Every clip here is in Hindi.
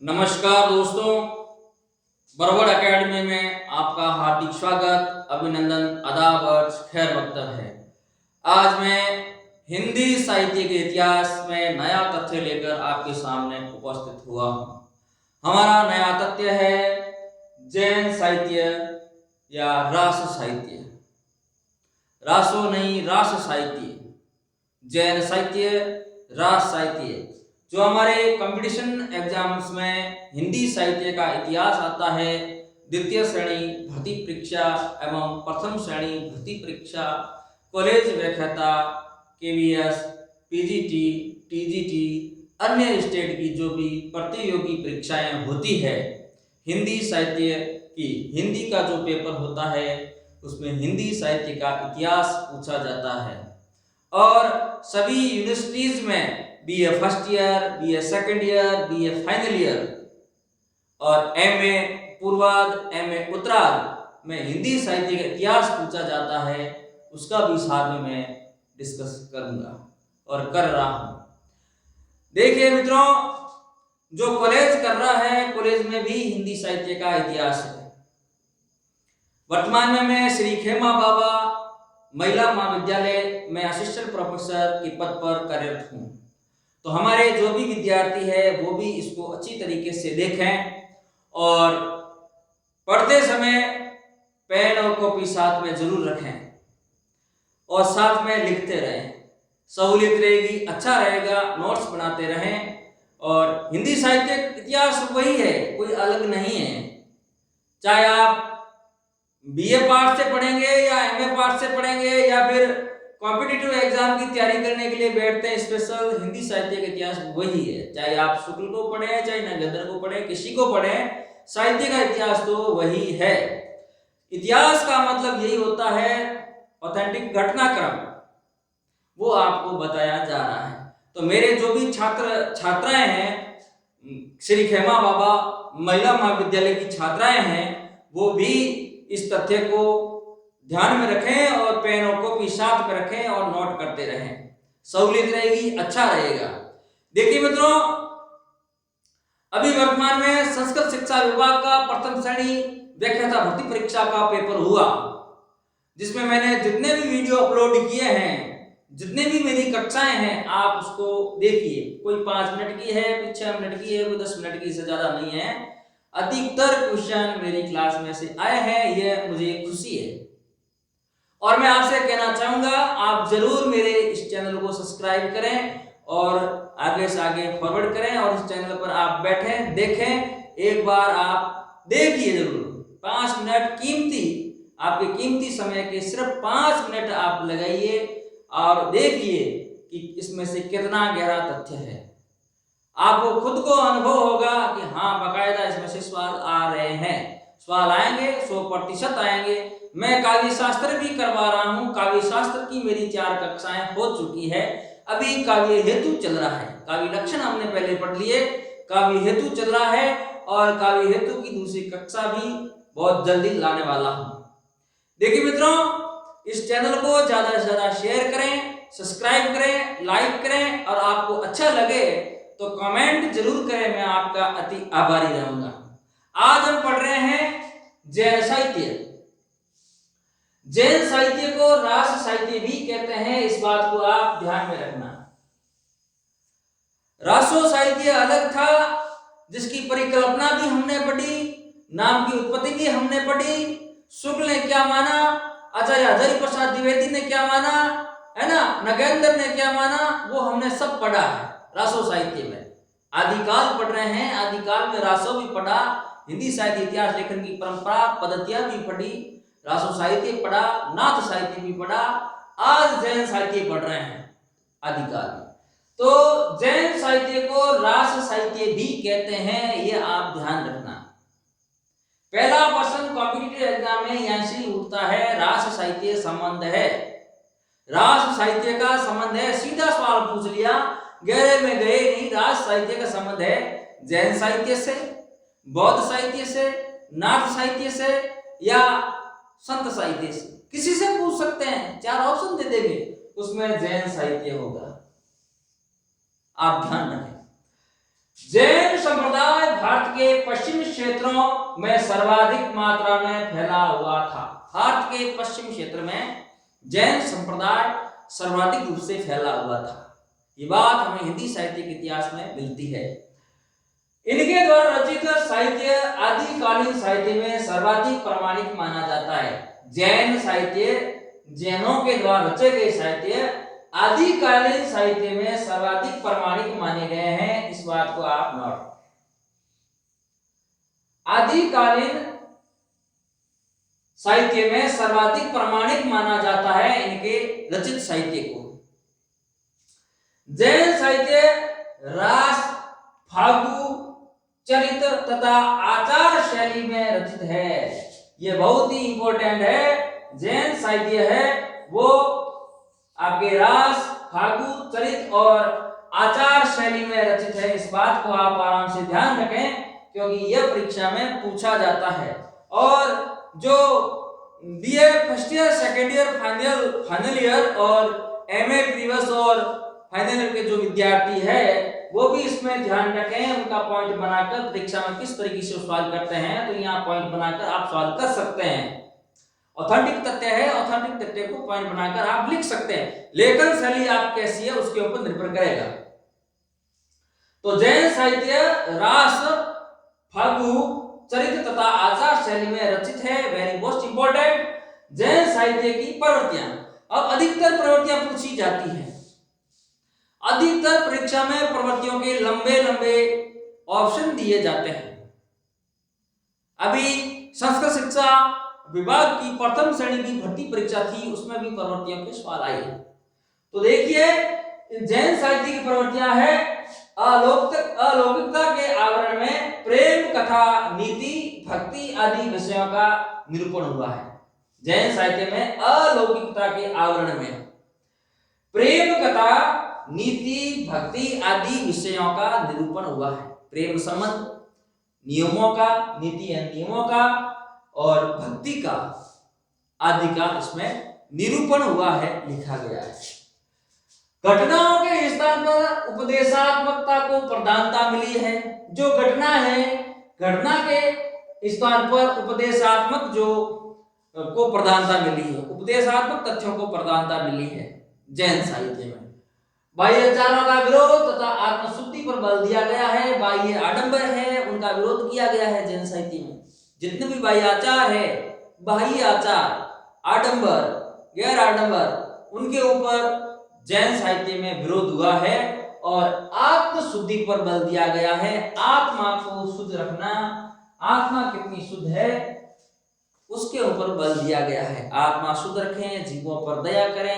नमस्कार दोस्तों, बरवड़ एकेडमी में आपका हार्दिक स्वागत, अभिनंदन, आदाब और खैर मकदम है। आज मैं हिंदी साहित्य के इतिहास में नया तथ्य लेकर आपके सामने उपस्थित हुआ हूँ। हमारा नया तथ्य है जैन साहित्य या रास साहित्य। रासो नहीं, रास साहित्य, जैन साहित्य, रास साहित्य। जो हमारे कंपटीशन एग्जाम्स में हिंदी साहित्य का इतिहास आता है, द्वितीय श्रेणी भर्ती परीक्षा एवं प्रथम श्रेणी भर्ती परीक्षा, कॉलेज व्याख्याता, केवीएस, पीजीटी, टीजीटी, अन्य स्टेट की जो भी प्रतियोगी परीक्षाएं होती है, हिंदी साहित्य की हिंदी का जो पेपर होता है उसमें हिंदी साहित्य का इतिहास पूछा जाता है। और सभी यूनिवर्सिटीज में BA first year, BA second year, BA final year और एमए पूर्वार्ध, एमए उत्तरार्ध में हिंदी साहित्य का इतिहास पूछा जाता है। उसका भी साथ में मैं डिस्कस करूंगा और कर रहा हूं। देखिए मित्रों, जो कॉलेज कर रहा है, कॉलेज में भी हिंदी साहित्य का इतिहास है। वर्तमान में मैं श्री खेमा बाबा महिला महाविद्यालय में असिस्टेंट प्रोफेसर के पद पर कार्यरत हूँ। तो हमारे जो भी विद्यार्थी है वो भी इसको अच्छी तरीके से देखें और पढ़ते समय पेन और कॉपी साथ में जरूर रखें और साथ में लिखते रहें। सहूलियत रहेगी, अच्छा रहेगा, नोट्स बनाते रहें। और हिंदी साहित्य इतिहास वही है, कोई अलग नहीं है। चाहे आप बीए पार्ट से पढ़ेंगे या एमए पार्ट से पढ़ेंगे या फिर कॉम्पिटिटिव एग्जाम की तैयारी करने के लिए बैठते हैं, स्पेशल हिंदी साहित्य का इतिहास वही है। चाहे आप शुक्ल को पढ़ें, चाहे नगेंद्र को पढ़ें, किसी को पढ़ें, साहित्य का इतिहास तो वही है। इतिहास का मतलब यही होता है ऑथेंटिक घटनाक्रम, वो आपको बताया जा रहा है। तो मेरे जो भी छात्र छात्राएं हैं, श्री खेमा बाबा महिला महाविद्यालय की छात्राएं हैं, वो भी इस तथ्य को ध्यान में रखें और पेन और कॉपी साथ में रखें और नोट करते रहें। सहूलियत रहेगी, अच्छा रहेगा। देखिए मित्रों, अभी वर्तमान में संस्कृत शिक्षा विभाग का प्रथम श्रेणी व्याख्याता भर्ती परीक्षा का पेपर हुआ, जिसमें मैंने जितने भी वीडियो अपलोड किए हैं, जितने भी मेरी कक्षाएं हैं, आप उसको देखिए। कोई 5 मिनट की है, कोई 6 मिनट की है, कोई 10 मिनट की, से ज्यादा नहीं है। अधिकतर क्वेश्चन मेरी क्लास में से आए हैं, यह मुझे खुशी है। और मैं आपसे कहना चाहूंगा, आप जरूर मेरे इस चैनल को सब्सक्राइब करें और आगे से आगे फॉरवर्ड करें और इस चैनल पर आप बैठें, देखें। एक बार आप देखिए जरूर। 5 मिनट कीमती, आपके कीमती समय के सिर्फ 5 मिनट आप लगाइए और देखिए कि इसमें से कितना गहरा तथ्य है। आपको खुद को अनुभव होगा कि हाँ, बाकायदा इसमें से सवाल आ रहे हैं। सवाल आएंगे, 100% आएंगे। मैं काव्य शास्त्र भी करवा रहा हूँ। काव्य शास्त्र की मेरी 4 कक्षाएं हो चुकी है। अभी काव्य हेतु चल रहा है। काव्य लक्षण हमने पहले पढ़ लिए, काव्य हेतु चल रहा है और काव्य हेतु की दूसरी कक्षा भी बहुत जल्दी लाने वाला हूँ। देखिए मित्रों, इस चैनल को ज्यादा से ज्यादा शेयर करें, सब्सक्राइब करें, लाइक करें और आपको अच्छा लगे तो कमेंट जरूर करें। मैं आपका अति आभारी रहूंगा। आज हम पढ़ रहे हैं जैन साहित्य। जैन साहित्य को रास साहित्य भी कहते हैं, इस बात को आप ध्यान में रखना। रासो साहित्य अलग था, जिसकी परिकल्पना भी हमने पढ़ी, नाम की उत्पत्ति भी हमने पढ़ी। शुक्ल ने क्या माना, आचार्य हजारी प्रसाद द्विवेदी ने क्या माना, है ना, नगेंद्र ने क्या माना, वो हमने सब पढ़ा है रासो साहित्य में। आदिकाल पढ़ रहे हैं, आदिकाल में रासो भी पढ़ा, हिंदी साहित्य इतिहास लेखन की परंपरा पद्धतियां भी पढ़ी, रासो साहित्य पढ़ा, नाथ साहित्य भी पढ़ा। आज जैन साहित्य पढ़ रहे हैं आदिकाल में। तो जैन साहित्य को रास साहित्य भी कहते हैं, ये आप ध्यान रखना। पहला प्रश्न कॉम्पिटिटिव एग्जाम में यहां से उठता है, रास साहित्य संबंध है। रास साहित्य का संबंध है, सीधा सवाल पूछ लिया, गहरे में गए नहीं। रास साहित्य का संबंध है जैन साहित्य से, बौद्ध साहित्य से, नाथ साहित्य से या संत साहित्य से, किसी से पूछ सकते हैं। 4 ऑप्शन दे देंगे, उसमें जैन साहित्य होगा। आप ध्यान रखें। जैन संप्रदाय भारत के पश्चिमी क्षेत्रों में सर्वाधिक मात्रा में फैला हुआ था। भारत के पश्चिमी क्षेत्र में जैन संप्रदाय सर्वाधिक रूप से फैला हुआ था। ये बात हमें हिंदी साहित्य के इतिहास में मिलती है। इनके द्वारा रचित साहित्य आदिकालीन साहित्य में सर्वाधिक प्रामाणिक माना जाता है। जैन साहित्य, जैनों के द्वारा रचे गए साहित्य आदिकालीन साहित्य में सर्वाधिक प्रामाणिक माने गए हैं। इस बात को आप नोट। आदिकालीन साहित्य में सर्वाधिक प्रामाणिक माना जाता है इनके रचित साहित्य को। जैन साहित्य रास, फागु, चरित्र तथा आचार शैली में रचित है। यह बहुत ही इंपॉर्टेंट है। जैन साहित्य है वो आपके रास, फागु, चरित्र और आचार शैली में रचित है। इस बात को आप आराम से ध्यान रखें क्योंकि यह परीक्षा में पूछा जाता है। और जो BA first year, second year, final year और एमए प्रीवियस और फाइनल ईयर के जो विद्यार्थी है वो भी इसमें ध्यान रखें। उनका पॉइंट बनाकर परीक्षा में किस तरीके से सवाल करते हैं तो यहाँ पॉइंट बनाकर आप सवाल कर सकते हैं। ऑथेंटिक तथ्य है, ऑथेंटिक तथ्य को पॉइंट बनाकर आप लिख सकते हैं। लेखन शैली आप कैसी है उसके ऊपर निर्भर करेगा। तो जैन साहित्य रास, फागु, चरित्र तथा आचार शैली में रचित है। Very most important. जैन साहित्य की प्रवृत्तियां। अब अधिकतर प्रवृत्तियां पूछी जाती हैं। अधिकतर परीक्षा में प्रवृत्तियों के लंबे लंबे ऑप्शन दिए जाते हैं। अभी संस्कृत शिक्षा विभाग की प्रथम श्रेणी की भर्ती परीक्षा थी, उसमें भी प्रवृत्तियों के सवाल आए। तो देखिए जैन साहित्य की प्रवृत्तियां है अलौकिकता के आवरण में प्रेम, कथा, नीति, भक्ति आदि विषयों का निरूपण हुआ है। जैन साहित्य में अलौकिकता के आवरण में प्रेम, कथा, नीति, भक्ति आदि विषयों का निरूपण हुआ है। प्रेम संबंध, नियमों का, नीति नियमों का और भक्ति का आदि का इसमें निरूपण हुआ है, लिखा गया है। घटनाओं के स्थान पर उपदेशात्मकता को प्रधानता मिली है। जो घटना है, घटना के स्थान पर उपदेशात्मक जो को प्रधानता मिली है, उपदेशात्मक तथ्यों को प्रधानता मिली है जैन साहित्य में। बाह्य आचारों का विरोध तथा आत्मशुद्धि पर बल दिया गया है। बाह्य आडंबर है उनका विरोध किया गया है जैन साहित्य में। जितने भी बाह्य आचार है, बाह्य आचार, आडंबर, गैर आडंबर, उनके ऊपर जैन साहित्य में विरोध हुआ है और आत्मशुद्धि पर बल दिया गया है। आत्मा को शुद्ध रखना, आत्मा कितनी शुद्ध है उसके ऊपर बल दिया गया है। आत्मा शुद्ध रखें, जीवों पर दया करें,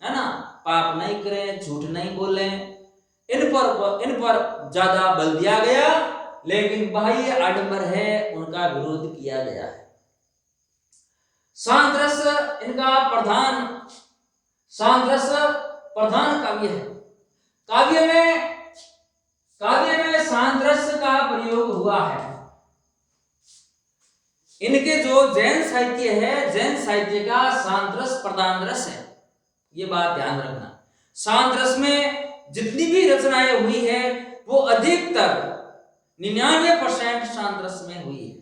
है ना, पाप नहीं करें, झूठ नहीं बोलें, इन पर ज्यादा बल दिया गया। लेकिन बाह्य आडंबर है उनका विरोध किया गया है। शांत रस इनका प्रधान काव्य है। काव्य में शांत रस का प्रयोग हुआ है। इनके जो जैन साहित्य है, जैन साहित्य का शांत रस प्रधान रस है, ये बात ध्यान रखना। शांत रस में जितनी भी रचनाएं हुई है वो अधिकतर 99% शांत रस में हुई है।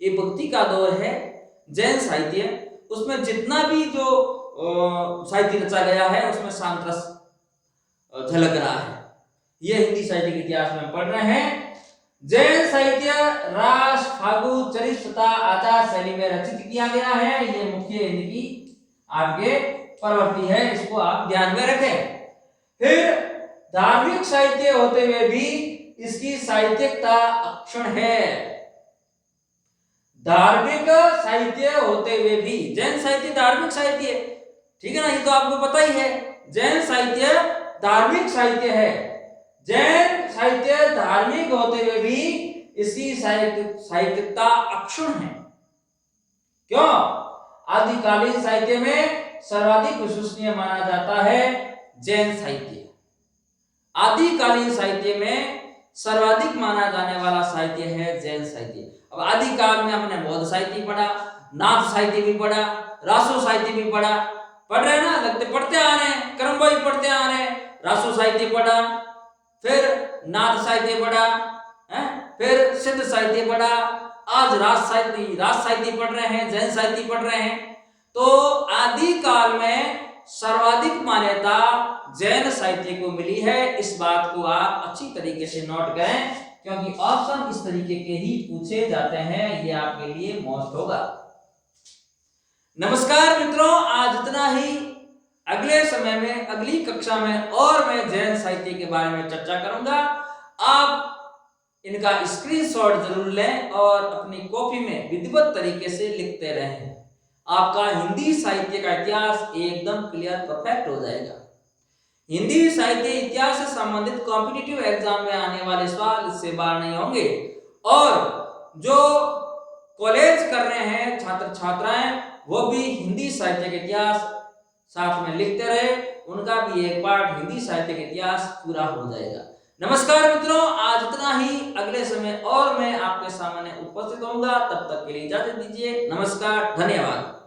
ये भक्ति का दौर है जैन साहित्य, उसमें जितना भी जो साहित्य रचा गया है उसमें शांत रस झलक रहा है। ये हिंदी साहित्य के इतिहास में पढ़ रहे हैं। जैन साहित्य रास, फागु, चरित्र तथा आचार शैली में रचित किया गया है। ये मुख्य इनकी आपके प्रवृत्ति है, इसको आप ध्यान में रखें। फिर धार्मिक साहित्य होते हुए भी इसकी साहित्यिकता अक्षुण्ण है। धार्मिक साहित्य होते हुए भी जैन साहित्य धार्मिक साहित्य है, ठीक है ना, ये तो आपको पता ही है। जैन साहित्य धार्मिक साहित्य है। जैन साहित्य धार्मिक होते हुए भी इसकी साहित्यिकता अक्षुण्ण है। क्यों? आदिकालीन साहित्य में सर्वाधिक विश्वसनीय माना जाता है जैन साहित्य। आदिकालीन साहित्य में सर्वाधिक माना जाने वाला साहित्य है जैन साहित्य। अब आदिकाल में हमने बौद्ध साहित्य पढ़ा, नाथ साहित्य भी पढ़ा, रासो साहित्य भी पढ़ा, पढ़ रहे ना, लगते पढ़ते आ रहे हैं, क्रमवार पढ़ते आ रहे हैं। रासो साहित्य पढ़ा, फिर नाथ साहित्य पढ़ा, फिर सिद्ध साहित्य पढ़ा, आज राज साहित्य पढ़ रहे हैं, जैन साहित्य पढ़ रहे हैं। तो आदि काल में सर्वाधिक मान्यता जैन साहित्य को मिली है। इस बात को आप अच्छी तरीके से नोट करें, क्योंकि ऑप्शन इस तरीके के ही पूछे जाते हैं, ये आपके लिए मोस्ट होगा। नमस्कार मित्रों, आज इतना ही। अगले समय में, अगली कक्षा में और मैं जैन साहित्य के बारे में चर्चा करूंगा। आप इनका स्क्रीनशॉट जरूर लें और अपनी कॉपी में विधिवत तरीके से लिखते रहें। आपका हिंदी साहित्य का इतिहास एकदम क्लियर, परफेक्ट हो जाएगा। हिंदी साहित्य इतिहास से संबंधित कॉम्पिटिटिव एग्जाम में आने वाले सवाल इससे बाहर नहीं होंगे। और जो कॉलेज कर रहे हैं छात्र छात्राएं, वो भी हिंदी साहित्य के इतिहास साथ में लिखते रहे, उनका भी एक पार्ट हिंदी साहित्य के इतिहास पूरा हो जाएगा। नमस्कार मित्रों, आज इतना ही। अगले समय और मैं आपके सामने उपस्थित होऊंगा, तब तक के लिए इजाजत दीजिए। नमस्कार, धन्यवाद।